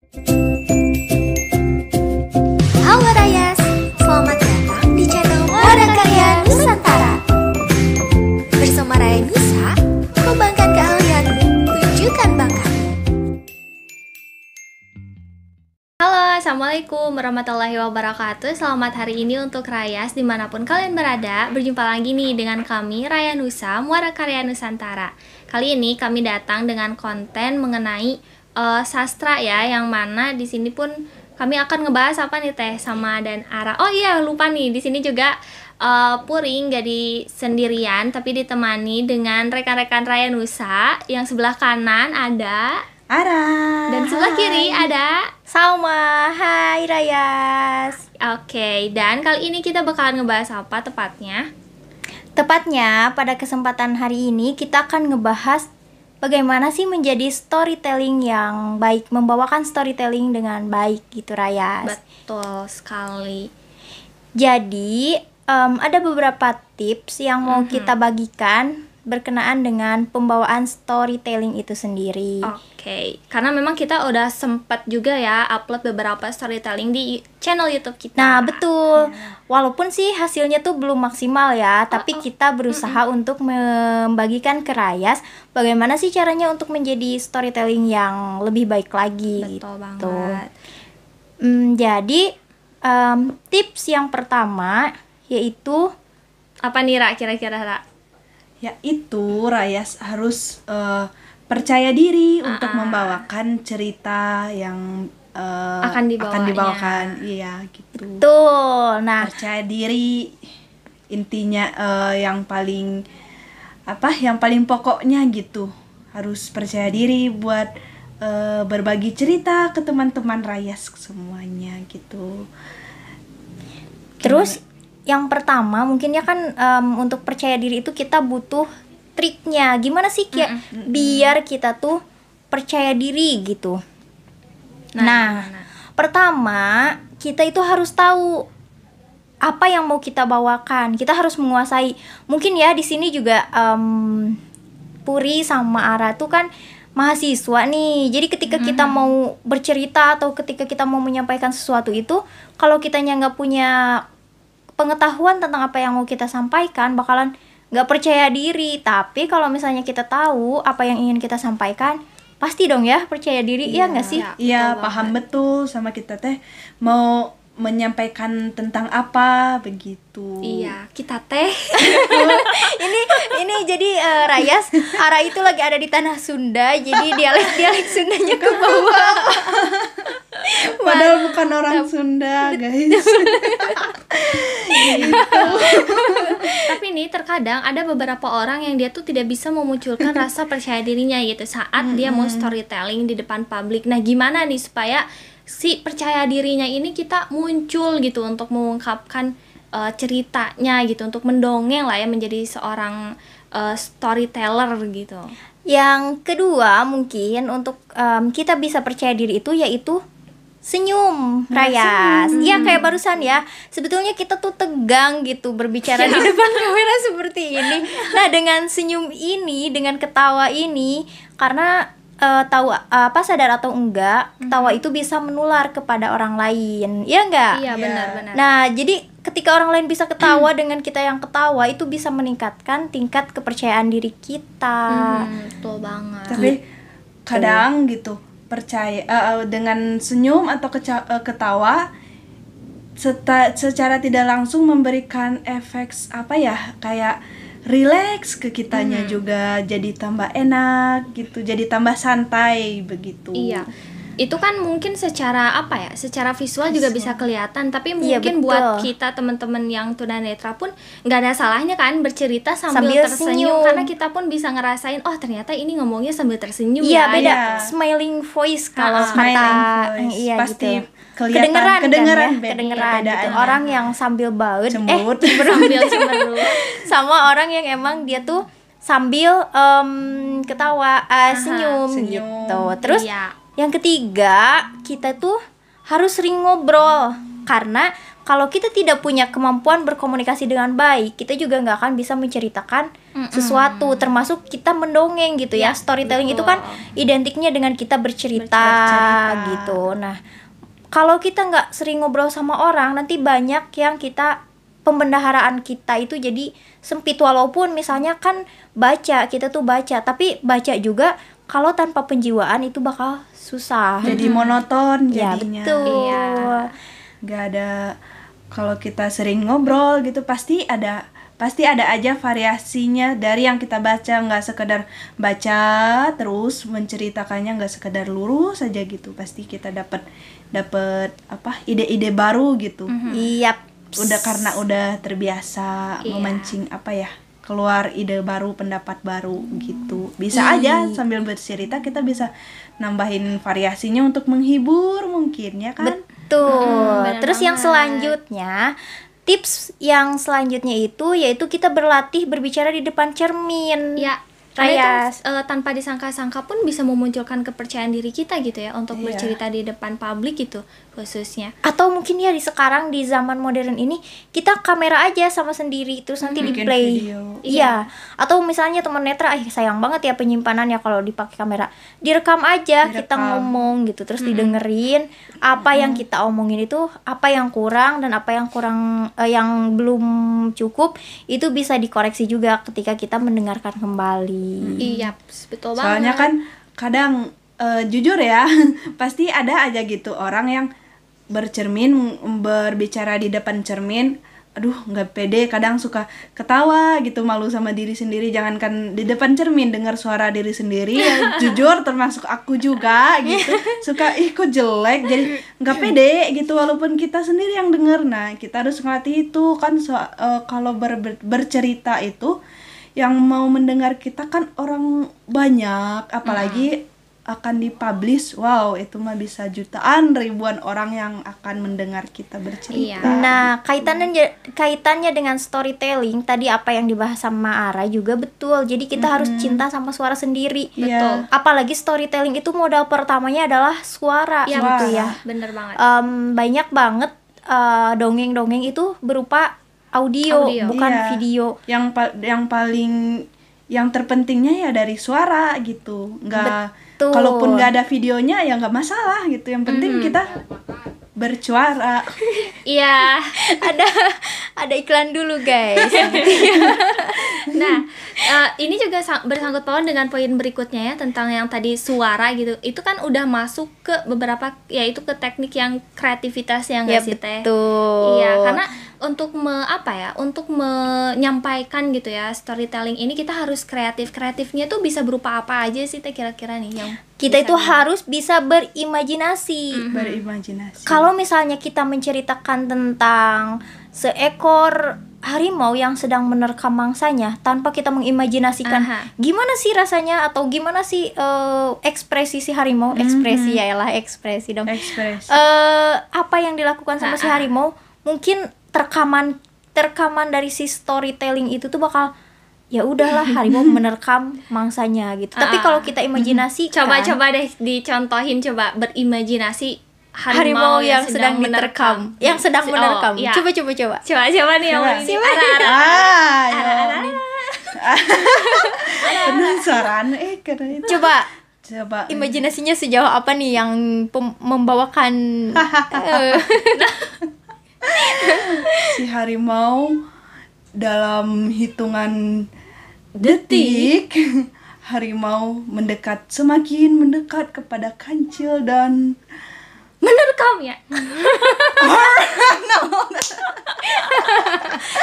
Halo Rayas, selamat datang di channel Muara Karya Nusantara. Bersama Raya Nusa, kembangkan keahlianmu, tunjukkan bakatmu. Halo, assalamualaikum warahmatullahi wabarakatuh. Selamat hari ini untuk Rayas dimanapun kalian berada. Berjumpa lagi nih dengan kami Raya Nusa, Muara Karya Nusantara. Kali ini kami datang dengan konten mengenai sastra ya, yang mana di sini pun kami akan ngebahas apa nih Teh sama dan Ara. Oh iya, lupa nih, di sini juga Puring gak di sendirian tapi ditemani dengan rekan-rekan Raya Nusa. Yang sebelah kanan ada Ara. dan sebelah kiri ada Salma. Hai Rayas. Oke, dan kali ini kita bakalan ngebahas apa tepatnya? Tepatnya pada kesempatan hari ini kita akan ngebahas bagaimana sih menjadi storytelling yang baik, membawakan storytelling dengan baik gitu Rayas. Betul sekali. Jadi ada beberapa tips yang mau kita bagikan berkenaan dengan pembawaan storytelling itu sendiri. Oke, karena memang kita udah sempat juga ya upload beberapa storytelling di channel YouTube kita. Nah betul, walaupun sih hasilnya tuh belum maksimal ya, tapi kita berusaha untuk membagikan ke Rayas bagaimana sih caranya untuk menjadi storytelling yang lebih baik lagi. Betul gitu. banget. Jadi tips yang pertama yaitu Apa nih Ra, kira-kira Ra? Yaitu Rayas harus percaya diri untuk membawakan cerita yang Akan dibawanya. dibawakan. Iya gitu. tuh. Nah, Percaya diri intinya, yang paling yang paling pokoknya gitu. Harus percaya diri buat berbagi cerita ke teman-teman Rayas semuanya gitu. terus yang pertama mungkin ya kan untuk percaya diri itu kita butuh triknya. Gimana sih biar kita tuh percaya diri gitu. Nah, gimana? pertama kita itu harus tahu apa yang mau kita bawakan. Kita harus menguasai. Mungkin ya di sini juga Puri sama Ara tuh kan mahasiswa nih. Jadi ketika kita mau bercerita atau ketika kita mau menyampaikan sesuatu itu, kalau kitanya nggak punya pengetahuan tentang apa yang mau kita sampaikan, bakalan nggak percaya diri. Tapi kalau misalnya kita tahu apa yang ingin kita sampaikan, pasti dong ya percaya diri. Iya nggak sih? Iya, betul paham betul sama kita teh mau menyampaikan tentang apa begitu. Iya, kita Teh. ini jadi Rayas, Ara itu lagi ada di tanah Sunda, jadi dialek Sundanya ke bawah. Padahal bukan orang Sunda, guys. Tapi nih terkadang ada beberapa orang yang dia tuh tidak bisa memunculkan rasa percaya dirinya gitu saat dia mau storytelling di depan publik. Nah, gimana nih supaya si percaya dirinya ini kita muncul gitu untuk mengungkapkan ceritanya gitu, untuk mendongeng lah ya, menjadi seorang storyteller gitu. Yang kedua mungkin untuk kita bisa percaya diri itu yaitu senyum, Rayas. Iya kayak barusan ya. Sebetulnya kita tuh tegang gitu berbicara di depan kamera seperti ini. Nah, dengan senyum ini, dengan ketawa ini, karena tahu apa sadar atau enggak, ketawa itu bisa menular kepada orang lain. Iya enggak? Iya, benar-benar. Nah, jadi ketika orang lain bisa ketawa dengan kita yang ketawa, itu bisa meningkatkan tingkat kepercayaan diri kita. Betul banget. Tapi kadang gitu percaya dengan senyum atau ketawa secara tidak langsung memberikan efek kayak relax ke kitanya juga, jadi tambah enak gitu, jadi tambah santai begitu. Iya. Itu kan mungkin secara secara visual juga bisa kelihatan, tapi Iya, mungkin betul. buat kita teman-teman yang tunanetra pun nggak ada salahnya kan bercerita sambil tersenyum, senyum. karena kita pun bisa ngerasain, oh ternyata ini ngomongnya sambil tersenyum Iya, ya. beda Iya. smiling voice kalau Smiling kata voice. iya Pasti gitu. kedengeran Kedengeran beda kedengeran gitu. perbedaannya. Orang yang sambil baut Cemberut. Sambil cemberut. sama orang yang emang dia tuh sambil ketawa, senyum senyum. gitu. Terus Iya. yang ketiga, kita tuh harus sering ngobrol. Karena kalau kita tidak punya kemampuan berkomunikasi dengan baik, kita juga nggak akan bisa menceritakan sesuatu, termasuk kita mendongeng gitu ya. Storytelling itu kan identiknya dengan kita bercerita gitu. Nah, kalau kita nggak sering ngobrol sama orang, nanti banyak yang pembendaharaan kita itu jadi sempit. Walaupun misalnya kan kita tuh baca, tapi baca juga kalau tanpa penjiwaan itu bakal susah. Jadi monoton Ya, jadinya. betul. Iya. Gak ada, kalau kita sering ngobrol gitu pasti ada aja variasinya dari yang kita baca. Nggak sekedar baca terus menceritakannya, nggak sekedar lurus saja gitu. Pasti kita dapat ide-ide baru gitu. Iya. Karena udah terbiasa memancing keluar ide baru, pendapat baru gitu. Bisa aja sambil bercerita kita bisa nambahin variasinya untuk menghibur mungkin ya kan. Betul. benar Terus yang banget. selanjutnya, tips yang selanjutnya yaitu kita berlatih berbicara di depan cermin. Ya, karena itu tanpa disangka-sangka pun bisa memunculkan kepercayaan diri kita gitu ya untuk bercerita di depan publik gitu khususnya. Atau mungkin ya zaman modern ini kita kamera aja sama sendiri terus nanti di Bikin play. video. Iya. Atau misalnya teman netra, sayang banget ya penyimpanannya kalau dipakai kamera. Direkam aja kita ngomong gitu terus didengerin apa yang kita omongin itu, apa yang kurang dan apa yang yang belum cukup itu bisa dikoreksi juga ketika kita mendengarkan kembali. Iya, betul banget. Soalnya kan kadang jujur ya pasti ada aja gitu orang yang berbicara di depan cermin, aduh nggak pede, kadang suka ketawa gitu, malu sama diri sendiri. Jangankan di depan cermin dengar suara diri sendiri ya, jujur termasuk aku juga gitu, suka kok jelek, jadi nggak pede gitu walaupun kita sendiri yang denger. Nah kita harus ngelatih itu kan, kalau bercerita itu yang mau mendengar kita kan orang banyak, apalagi akan dipublish. Wow, itu mah bisa jutaan, ribuan orang yang akan mendengar kita bercerita. Nah, kaitannya dengan storytelling tadi apa yang dibahas sama Ara juga betul. Jadi kita harus cinta sama suara sendiri. Betul. Apalagi storytelling itu modal pertamanya adalah suara gitu ya. Bener banget. Banyak banget dongeng-dongeng itu berupa audio. Bukan Iya. video. Yang terpentingnya ya dari suara gitu. Betul. Kalaupun nggak ada videonya ya nggak masalah gitu. Yang penting kita bersuara. Iya. Ada iklan dulu, guys. Nah, ini juga bersangkut paut dengan poin berikutnya ya, tentang yang tadi suara gitu. Itu kan udah masuk ke beberapa, yaitu ke teknik yang kreativitas yang nggak sih Teh? Betul. Iya, karena untuk untuk menyampaikan gitu ya storytelling ini kita harus kreatif. Kreatifnya tuh bisa berupa apa aja sih Teh kira-kira nih yang Kita itu harus bisa berimajinasi. Berimajinasi. Kalau misalnya kita menceritakan tentang seekor harimau yang sedang menerkam mangsanya tanpa kita mengimajinasikan gimana sih rasanya atau gimana sih ekspresi si harimau, ekspresi dong. Ekspresi. Apa yang dilakukan sama si harimau, mungkin rekaman dari si storytelling itu tuh bakal ya udahlah harimau menerkam mangsanya gitu. Tapi kalau kita imajinasi coba deh dicontohin, coba berimajinasi harimau yang sedang menerkam. Yang sedang menerkam. Iya. Coba. Coba nih yang ini. Penasaran karena itu. Coba Coba imajinasinya sejauh apa nih yang membawakan si harimau dalam hitungan detik harimau semakin mendekat kepada kancil dan menerkam ya.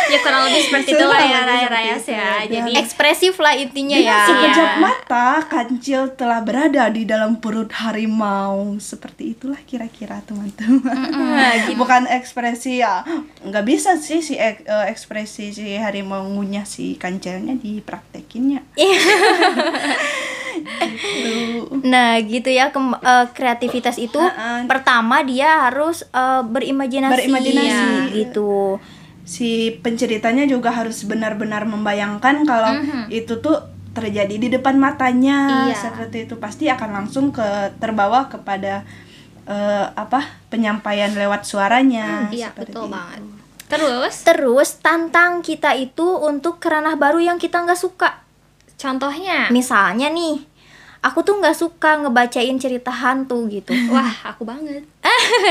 Ya kurang lebih seperti itulah ya Rayas ya. Jadi ekspresif lah intinya dengan ya. sekejap mata kancil telah berada di dalam perut harimau. Seperti itulah kira-kira teman-teman. Bukan ekspresi ya, nggak bisa sih ekspresi si harimau ngunyah si kancilnya dipraktekinnya. Nah gitu ya, kreativitas itu pertama dia harus berimajinasi gitu. Si penceritanya juga harus benar-benar membayangkan kalau itu tuh terjadi di depan matanya. Seperti itu pasti akan langsung terbawa kepada penyampaian lewat suaranya. Iya, seperti betul itu. banget. Terus tantang kita itu untuk ke ranah baru yang kita nggak suka. Contohnya? Misalnya nih, aku tuh nggak suka ngebacain cerita hantu gitu. Wah, aku banget.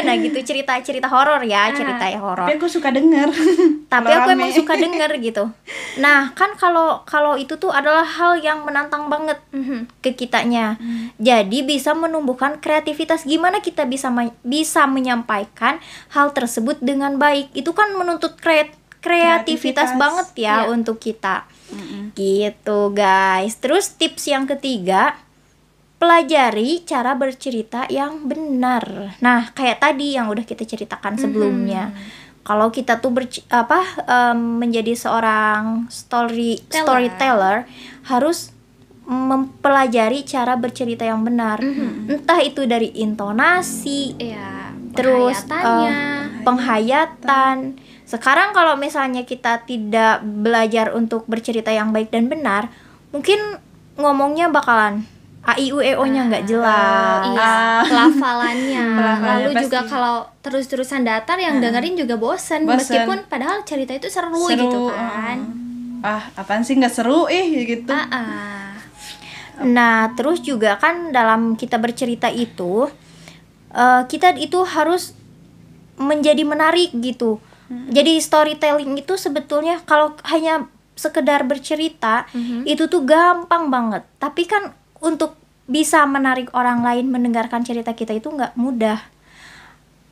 Nah gitu, cerita horor ya, cerita horor. Tapi aku suka denger. Tapi Kalau aku rame. emang suka denger gitu. Nah kan kalau itu tuh adalah hal yang menantang banget ke kitanya. Jadi bisa menumbuhkan kreativitas. Gimana kita bisa menyampaikan hal tersebut dengan baik. Itu kan menuntut kreativitas banget ya untuk kita. Gitu guys. Terus tips yang ketiga, pelajari cara bercerita yang benar. Nah, kayak tadi yang udah kita ceritakan sebelumnya. Kalau kita tuh menjadi seorang storyteller harus mempelajari cara bercerita yang benar. Entah itu dari intonasi, terus penghayatan. Sekarang kalau misalnya kita tidak belajar untuk bercerita yang baik dan benar, mungkin ngomongnya bakalan A-I-U-E-O-nya nggak jelas. Pelafalannya. Lalu pasti. juga kalau terus-terusan datar yang dengerin juga bosen. Meskipun padahal cerita itu seru gitu kan. Apaan sih nggak seru gitu. Nah, terus juga kan dalam kita bercerita itu, kita itu harus menjadi menarik gitu. Jadi storytelling itu sebetulnya kalau hanya sekedar bercerita itu tuh gampang banget. Tapi kan untuk bisa menarik orang lain mendengarkan cerita kita itu nggak mudah.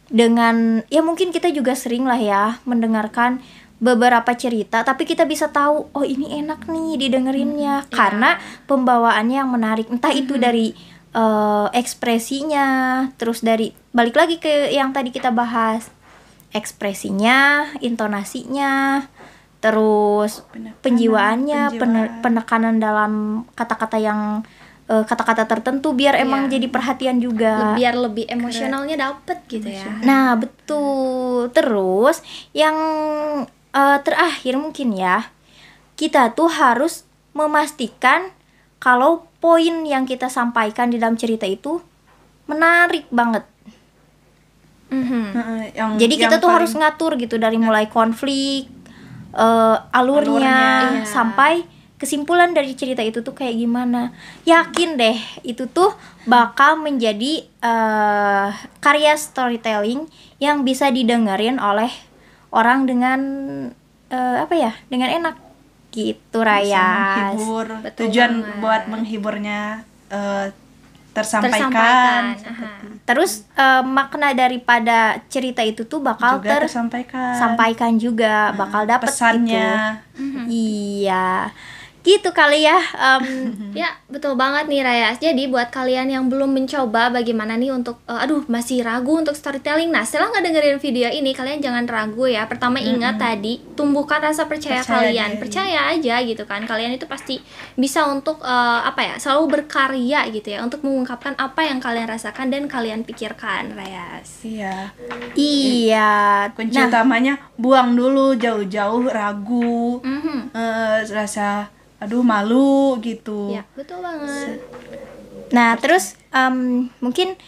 Dengan ya mungkin kita juga sering lah ya mendengarkan beberapa cerita, tapi kita bisa tahu oh ini enak nih didengerinnya karena pembawaannya yang menarik. Entah itu dari ekspresinya, terus dari balik lagi ke yang tadi kita bahas, ekspresinya, intonasinya, terus penjiwaannya, penekanan dalam kata-kata yang kata-kata tertentu biar emang jadi perhatian juga. Biar lebih emosionalnya dapet gitu ya. Nah, betul. Terus yang terakhir mungkin ya, kita tuh harus memastikan kalau poin yang kita sampaikan di dalam cerita itu menarik banget. Jadi kita tuh harus ngatur gitu dari mulai konflik, alurnya sampai kesimpulan dari cerita itu tuh kayak gimana. Yakin deh itu tuh bakal menjadi karya storytelling yang bisa didengerin oleh orang dengan dengan enak gitu, Raya. Menghibur. Tujuan buat menghiburnya tersampaikan. Terus makna daripada cerita itu tuh bakal juga tersampaikan juga, bakal dapet pesannya. Gitu. Iya. Gitu kali ya. Ya betul banget nih Raya. Jadi buat kalian yang belum mencoba bagaimana nih untuk masih ragu untuk storytelling. Nah setelah ngedengerin video ini kalian jangan ragu ya. Pertama ingat tadi tumbuhkan rasa percaya kalian. Percaya aja gitu kan. Kalian itu pasti bisa untuk selalu berkarya gitu ya, untuk mengungkapkan apa yang kalian rasakan dan kalian pikirkan, Raya. Iya. Kunci utamanya buang dulu jauh-jauh ragu, rasa malu gitu. Ya, betul banget. Nah, terus mungkin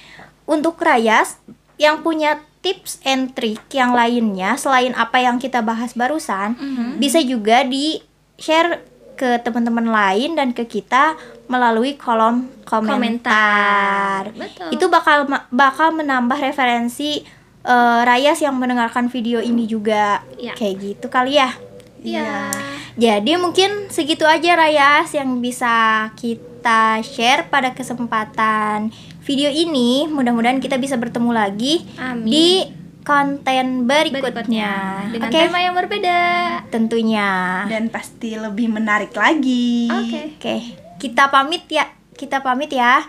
untuk Rayas yang punya tips and trick yang lainnya selain apa yang kita bahas barusan, bisa juga di-share ke teman-teman lain dan ke kita melalui kolom komentar. Betul. Itu bakal menambah referensi Rayas yang mendengarkan video ini juga. Kayak gitu kali ya. Iya. Jadi mungkin segitu aja Rayas yang bisa kita share pada kesempatan video ini. Mudah-mudahan kita bisa bertemu lagi di konten berikutnya dengan tema yang berbeda tentunya, dan pasti lebih menarik lagi. Oke. Kita pamit ya.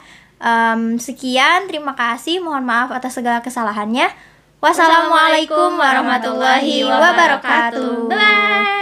Sekian, terima kasih. Mohon maaf atas segala kesalahannya. Wassalamualaikum warahmatullahi wabarakatuh. Bye.